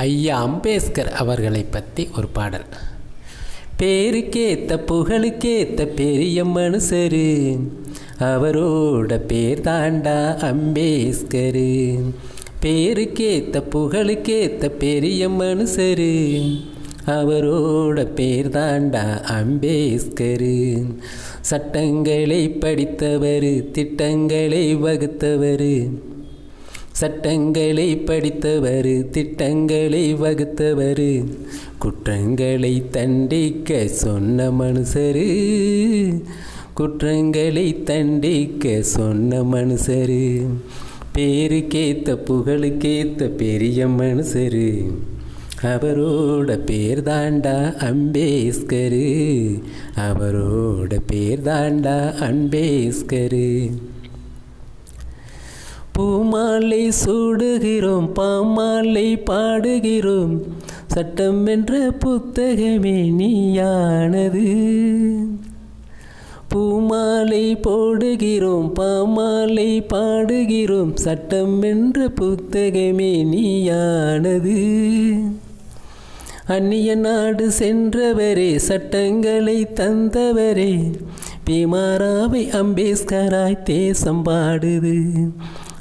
ஐயா அம்பேத்கர் அவர்களை பற்றி ஒரு பாடல். பேருக்கேத்த புகழுக்கேத்த பெரிய மனுஷரு, அவரோட பேர் தாண்டா அம்பேத்கரு. பேருக்கேத்த புகழுக்கேத்த பெரிய மனுஷரு, அவரோட பேர் தாண்டா அம்பேத்கரு. சட்டங்களை படித்தவர், திட்டங்களை வகுத்தவர், சட்டங்களை படித்தவர், திட்டங்களை வகுத்தவர், குற்றங்களை தண்டிக்க சொன்ன மனுஷரு, குற்றங்களை தண்டிக்க சொன்ன மனுஷரு. பேருக்கேத்த புகழுக்கேத்த பெரிய மனுஷரு, அவரோட பேர் தாண்டா அம்பேத்கரு, அவரோட பேர் தாண்டா அம்பேத்கரு. பூமாலை சூடுகிறோம், பாமாலை பாடுகிறோம், சட்டம் என்ற புத்தகமே நீயானது. பூமாலை போடுகிறோம், பாமாலை பாடுகிறோம், சட்டம் என்ற புத்தகமே நீயானது. அந்நிய நாடு சென்றவரே, சட்டங்களை தந்தவரே, பீமாராவை அம்பேத்கராய் தேசம் பாடுது.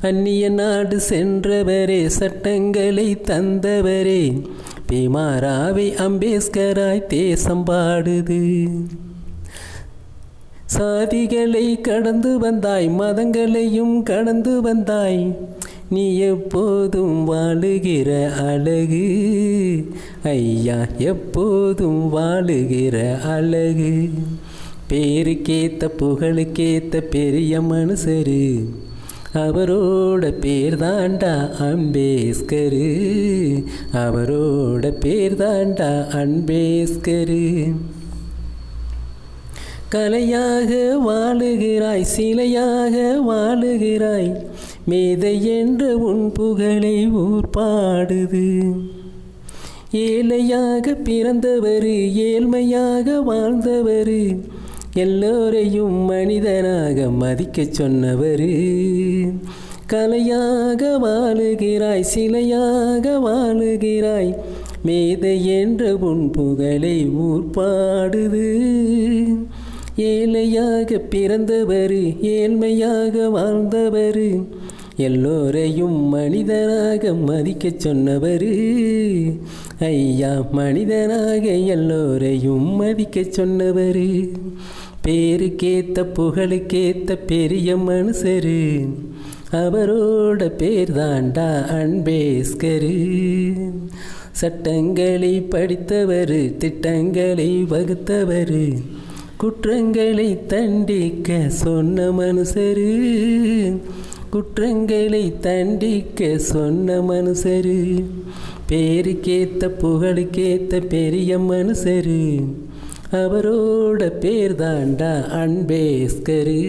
அந்நிய நாடு சென்றவரே, சட்டங்களை தந்தவரே, பீமாராவை அம்பேத்கராய் தேசம் பாடுது. சாதிகளை கடந்து வந்தாய், மதங்களையும் கடந்து வந்தாய், நீ எப்போதும் வாழுகிற அழகு ஐயா, எப்போதும் வாழுகிற அழகு. பேருக்கேத்த புகழுக்கேத்த பெரிய மனுஷரு, அவரோட பேர் தாண்டா அம்பேத்கரு, அவரோட பேர் தாண்டா அம்பேத்கரு. கலையாக வாழுகிறாய், சிலையாக வாழுகிறாய், மேதை என்ற உன் புகழை ஊர் பாடுது. ஏழையாக பிறந்தவர், ஏழ்மையாக வாழ்ந்தவர், எல்லோரையும் மனிதனாக மதிக்க சொன்னவர். கலையாக வாழுகிறாய், சிலையாக வாழுகிறாய், மேதை என்ற உன் புகழை ஊர் பாடுது. ஏழையாக பிறந்தவர், ஏழ்மையாக வாழ்ந்தவர், எல்லோரையும் மனிதனாக மதிக்க சொன்னவர் ஐயா, மனிதனாக எல்லோரையும் மதிக்க சொன்னவர். பேருக்கேத்த புகழுக்கேத்த பெரிய மனுஷரு, அவரோட பேர் தாண்டா அம்பேத்கரு. சட்டங்களை படித்தவர், திட்டங்களை வகுத்தவர், குற்றங்களை தண்டிக்க சொன்ன மனுஷரு, குற்றங்களை தண்டிக்க சொன்ன மனுஷரு. பேருக்கேத்த புகழுக்கேத்த பெரிய மனுஷரு, அவரோட பேர் தாண்டா அம்பேத்கரு.